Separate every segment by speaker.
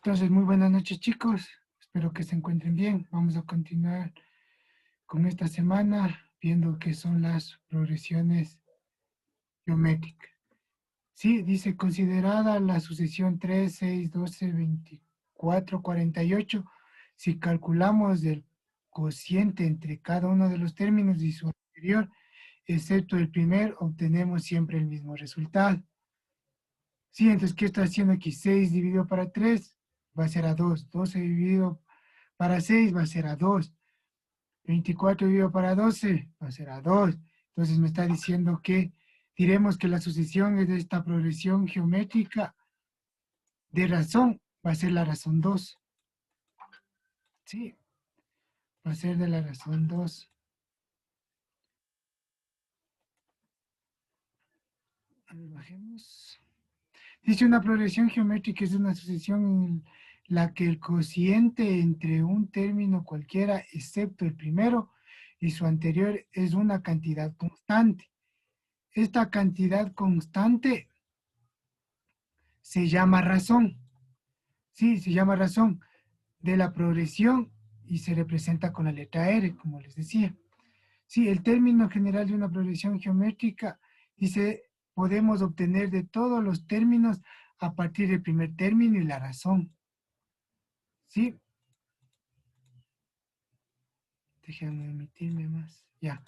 Speaker 1: Entonces, muy buenas noches, chicos. Espero que se encuentren bien. Vamos a continuar con esta semana viendo qué son las progresiones geométricas. Sí, dice considerada la sucesión 3, 6, 12, 24, 48. Si calculamos el cociente entre cada uno de los términos y su anterior, excepto el primer, obtenemos siempre el mismo resultado. Sí, entonces, ¿qué está haciendo aquí? 6 dividido para 3 va a ser a 2. 12 dividido para 6 va a ser a 2. 24 dividido para 12 va a ser a 2. Entonces me está diciendo que diremos que la sucesión es de esta progresión geométrica de razón, va a ser la razón 2. Sí, va a ser de la razón 2. A ver, bajemos. Dice una progresión geométrica es una sucesión en la que el cociente entre un término cualquiera, excepto el primero, y su anterior es una cantidad constante. Esta cantidad constante se llama razón. Sí, se llama razón de la progresión y se representa con la letra R, como les decía. Sí, el término general de una progresión geométrica dice, podemos obtener de todos los términos a partir del primer término y la razón. Sí, déjenme emitirme más. Ya.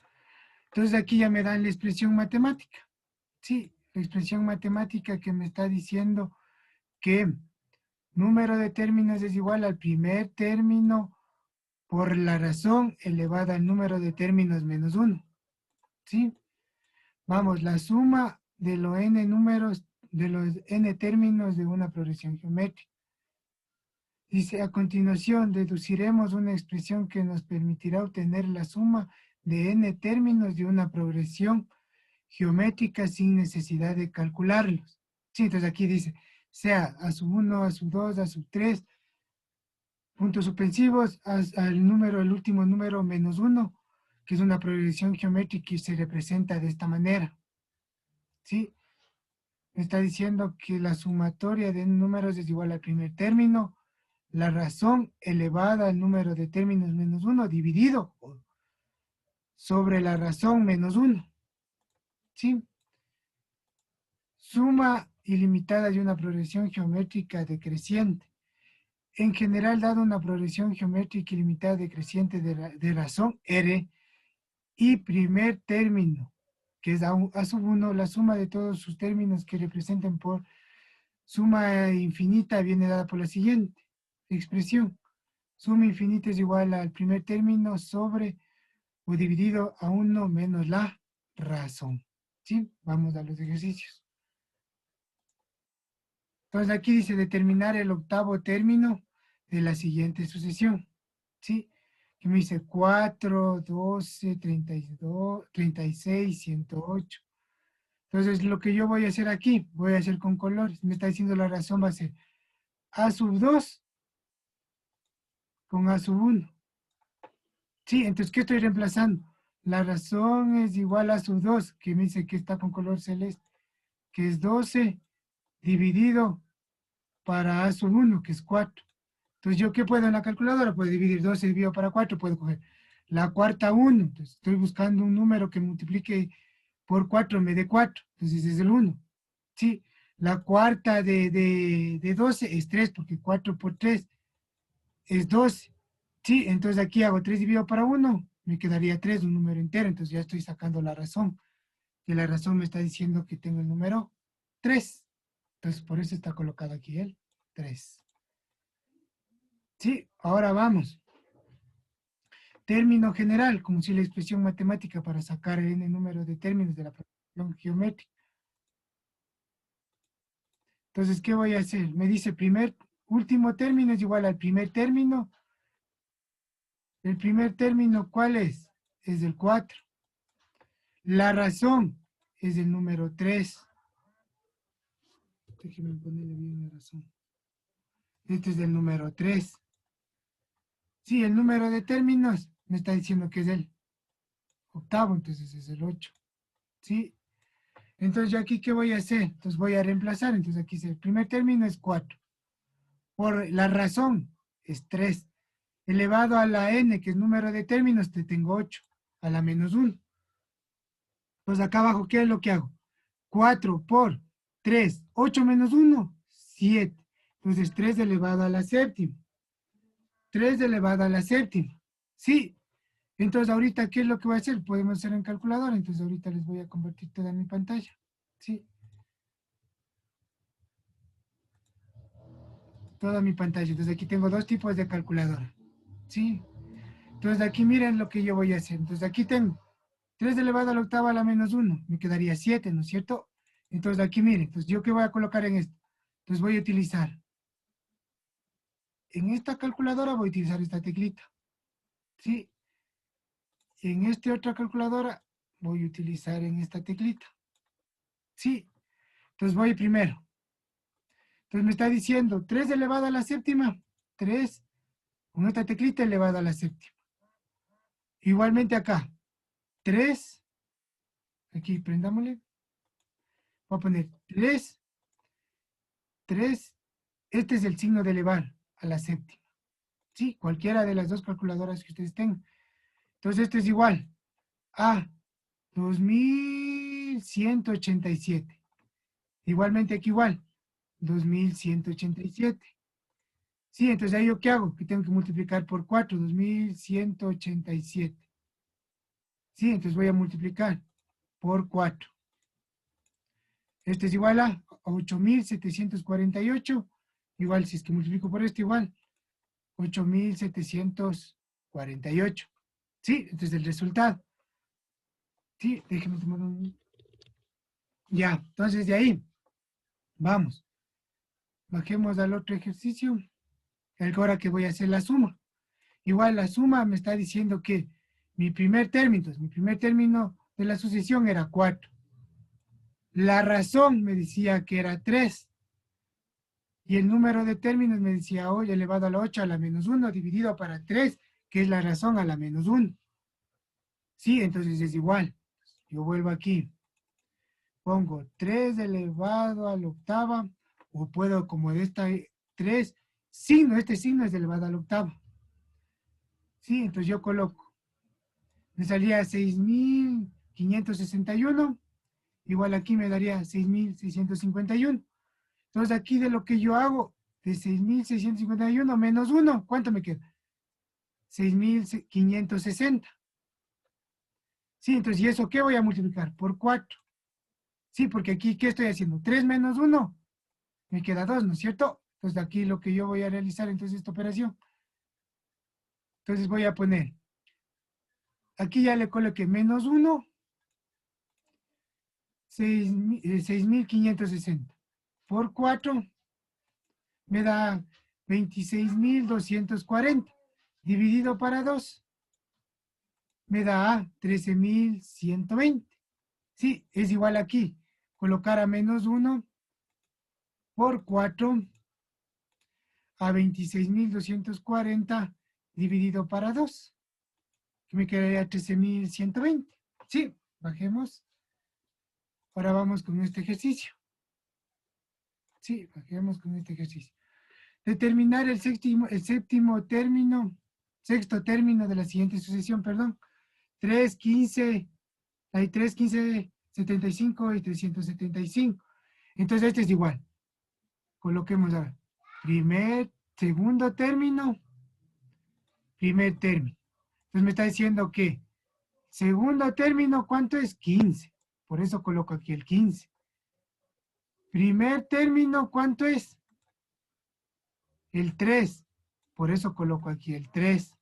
Speaker 1: Entonces aquí ya me dan la expresión matemática. Sí, la expresión matemática que me está diciendo que número de términos es igual al primer término por la razón elevada al número de términos menos 1. ¿Sí? Vamos, la suma de los n números, de los n términos de una progresión geométrica. Dice, a continuación, deduciremos una expresión que nos permitirá obtener la suma de n términos de una progresión geométrica sin necesidad de calcularlos. Sí, entonces aquí dice, sea a sub 1, a sub 2, a sub 3, puntos suspensivos, al número, el último número menos 1, que es una progresión geométrica y se representa de esta manera. ¿Sí? Me está diciendo que la sumatoria de números es igual al primer término, la razón elevada al número de términos menos 1 dividido sobre la razón menos 1. ¿Sí? Suma ilimitada de una progresión geométrica decreciente. En general, dado una progresión geométrica ilimitada decreciente de razón R y primer término, que es a sub 1, la suma de todos sus términos que representen por suma infinita viene dada por la siguiente expresión. Suma infinita es igual al primer término sobre o dividido a 1 menos la razón. ¿Sí? Vamos a los ejercicios. Entonces aquí dice determinar el octavo término de la siguiente sucesión. ¿Sí? Que me dice 4, 12, 32, 36, 108. Entonces lo que yo voy a hacer aquí, voy a hacer con colores. Me está diciendo la razón va a ser A sub 2 con A sub 1. Sí, entonces, ¿qué estoy reemplazando? La razón es igual a sub 2, que me dice que está con color celeste, que es 12 dividido para A sub 1, que es 4. Entonces, ¿yo qué puedo en la calculadora? Puedo dividir 12 dividido para 4, puedo coger la cuarta 1. Entonces, estoy buscando un número que multiplique por 4 me dé 4. Entonces, es el 1. Sí, la cuarta de 12 es 3, porque 4 por 3 es 12. Sí, entonces aquí hago 3 dividido para 1, me quedaría 3, un número entero, entonces ya estoy sacando la razón. Y la razón me está diciendo que tengo el número 3. Entonces por eso está colocado aquí el 3. Sí, ahora vamos. Término general, como si la expresión matemática para sacar el n número de términos de la progresión geométrica. Entonces, ¿qué voy a hacer? Me dice último término es igual al primer término. El primer término, ¿cuál es? Es el 4. La razón es el número 3. Déjenme ponerle bien la razón. Este es el número 3. Sí, el número de términos me está diciendo que es el octavo, entonces es el 8. ¿Sí? Entonces, ¿yo aquí qué voy a hacer? Entonces voy a reemplazar. Entonces aquí el primer término es 4. por la razón, es 3. Elevado a la n, que es número de términos, te tengo 8, a la menos 1. Pues acá abajo, ¿qué es lo que hago? 4 por 3, 8 menos 1, 7. Entonces 3 elevado a la séptima. 3 elevado a la séptima. Sí. Entonces ahorita, ¿qué es lo que voy a hacer? Podemos hacer en calculadora. Entonces ahorita les voy a convertir toda mi pantalla. Sí. Toda mi pantalla. Entonces aquí tengo dos tipos de calculadora. Sí. Entonces aquí miren lo que yo voy a hacer. Entonces aquí tengo 3 elevado a la octava a la menos 1. Me quedaría 7, ¿no es cierto? Entonces aquí miren. Entonces yo qué voy a colocar en esto. Entonces voy a utilizar. En esta calculadora voy a utilizar esta teclita. ¿Sí? En esta otra calculadora voy a utilizar en esta teclita. ¿Sí? Entonces voy primero. Entonces me está diciendo 3 elevado a la séptima. 3 con esta teclita elevado a la séptima. Igualmente acá. 3. Aquí prendámosle. Voy a poner 3. 3. Este es el signo de elevar a la séptima. Sí, cualquiera de las dos calculadoras que ustedes tengan. Entonces este es igual a 2187. Igualmente aquí igual, 2187. Sí, entonces ahí yo qué hago? Que tengo que multiplicar por 4, 2187. Sí, entonces voy a multiplicar por 4. Este es igual a 8748. Igual, si es que multiplico por esto, igual, 8748. Sí, este es el resultado. Sí, déjenme tomar un... Ya, entonces de ahí, vamos. Bajemos al otro ejercicio. Ahora que voy a hacer la suma. Igual la suma me está diciendo que mi primer término de la sucesión era 4. La razón me decía que era 3. Y el número de términos me decía hoy elevado a la 8 a la menos 1 dividido para 3, que es la razón a la menos 1. Sí, entonces es igual. Yo vuelvo aquí. Pongo 3 elevado a la octava, o puedo como de esta 3, signo, este signo es elevado a la octava. Sí, entonces yo coloco. Me salía 6.561, igual aquí me daría 6.651. Entonces aquí de lo que yo hago, de 6.651 menos 1, ¿cuánto me queda? 6.560. Sí, entonces, ¿y eso qué voy a multiplicar? Por 4. Sí, porque aquí, ¿qué estoy haciendo? 3 menos 1, me queda 2, ¿no es cierto? Entonces aquí lo que yo voy a realizar, entonces, esta operación. Entonces voy a poner, aquí ya le coloqué menos 1, 6.560. Por 4 me da 26.240. Dividido para 2 me da 13.120. Sí, es igual aquí. Colocar a menos 1 por 4 a 26.240 dividido para 2. Que me quedaría 13.120. Sí, bajemos. Ahora vamos con este ejercicio. Sí, bajemos con este ejercicio. Determinar el sexto término de la siguiente sucesión, perdón. 3, 15, hay 3, 15, 75 y 375. Entonces este es igual. Coloquemos ahora. Segundo término, primer término. Entonces me está diciendo que segundo término, ¿cuánto es? 15. Por eso coloco aquí el 15. Primer término, ¿cuánto es? El 3. Por eso coloco aquí el 3.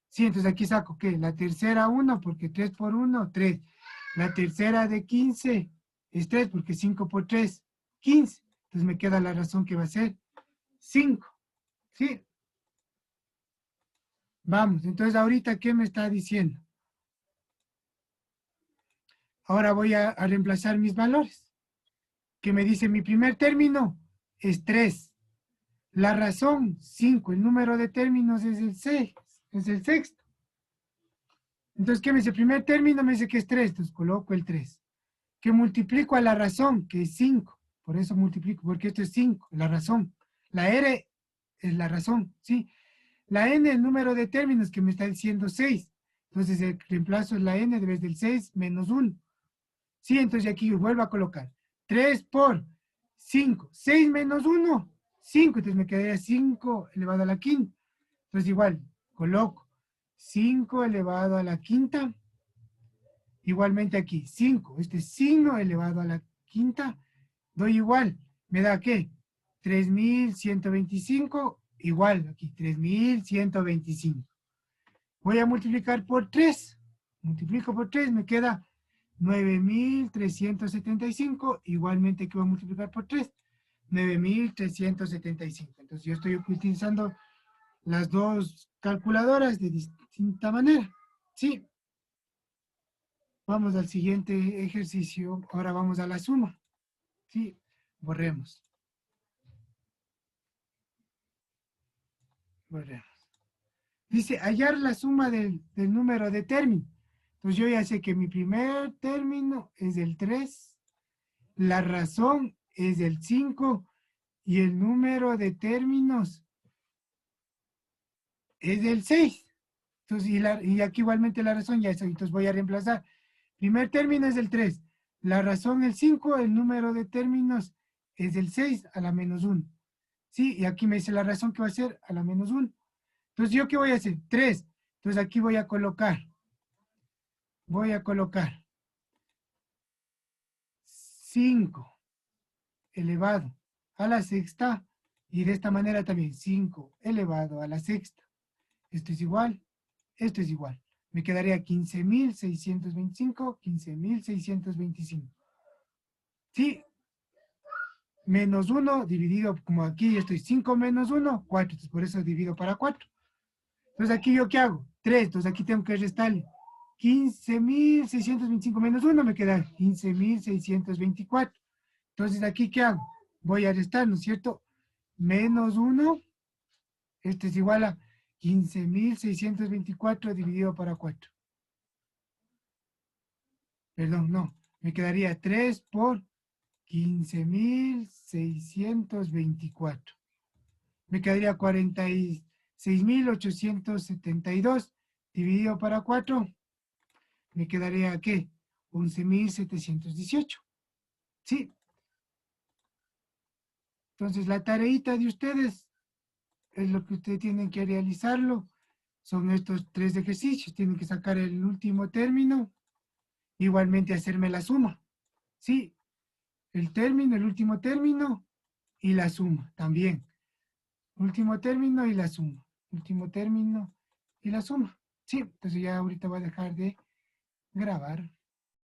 Speaker 1: Sí, entonces aquí saco, ¿qué? La tercera 1, porque 3 por 1, 3. La tercera de 15 es 3, porque 5 por 3, 15. Entonces me queda la razón que va a ser 5. ¿Sí? Vamos, entonces ahorita, ¿qué me está diciendo? Ahora voy a reemplazar mis valores. Que me dice mi primer término es 3. La razón, 5. El número de términos es el 6. Es el sexto. Entonces, ¿qué me dice? El primer término me dice que es 3. Entonces coloco el 3. Que multiplico a la razón, que es 5. Por eso multiplico, porque esto es 5, la razón. La R es la razón, ¿sí? La n, el número de términos que me está diciendo 6. Entonces el reemplazo es la n debe del 6 menos 1. Sí, entonces aquí vuelvo a colocar 3 por 5. 6 menos 1, 5. Entonces me quedaría 5 elevado a la quinta. Entonces igual, coloco 5 elevado a la quinta. Igualmente aquí, 5. Este signo elevado a la quinta. Doy igual. ¿Me da qué? 3125. Igual, aquí, 3125. Voy a multiplicar por 3. Multiplico por 3, me queda 9375. Igualmente que voy a multiplicar por 3. 9375. Entonces yo estoy utilizando las dos calculadoras de distinta manera. ¿Sí? Vamos al siguiente ejercicio. Ahora vamos a la suma. ¿Sí? Borremos. Borremos. Dice, hallar la suma del número de términos. Entonces yo ya sé que mi primer término es el 3, la razón es el 5 y el número de términos es el 6. Entonces, y aquí igualmente la razón ya es, entonces voy a reemplazar. Primer término es el 3, la razón el 5, el número de términos es el 6 a la menos 1. ¿Sí? Y aquí me dice la razón que va a ser a la menos 1. Entonces, ¿yo qué voy a hacer? 3. Entonces, aquí voy a colocar 5 elevado a la sexta y de esta manera también 5 elevado a la sexta. Esto es igual, esto es igual. Me quedaría 15.625, 15.625. ¿Sí? Menos 1 dividido, como aquí estoy 5 menos 1, 4. Entonces por eso divido para 4. Entonces aquí yo ¿qué hago? 3. Entonces aquí tengo que restarle. 15.625 menos 1 me queda 15.624. Entonces aquí ¿qué hago? Voy a restar, ¿no es cierto? Menos 1, esto es igual a 15.624 dividido para 4. Perdón, no. Me quedaría 3 por 15.624. Me quedaría 46.872 dividido para 4. Me quedaría, ¿qué? 11.718. Sí. Entonces, la tareita de ustedes es lo que ustedes tienen que realizarlo. Son estos 3 ejercicios. Tienen que sacar el último término. Igualmente hacerme la suma. Sí. El término, el último término y la suma también. Último término y la suma. Último término y la suma. Sí, entonces ya ahorita voy a dejar de grabar.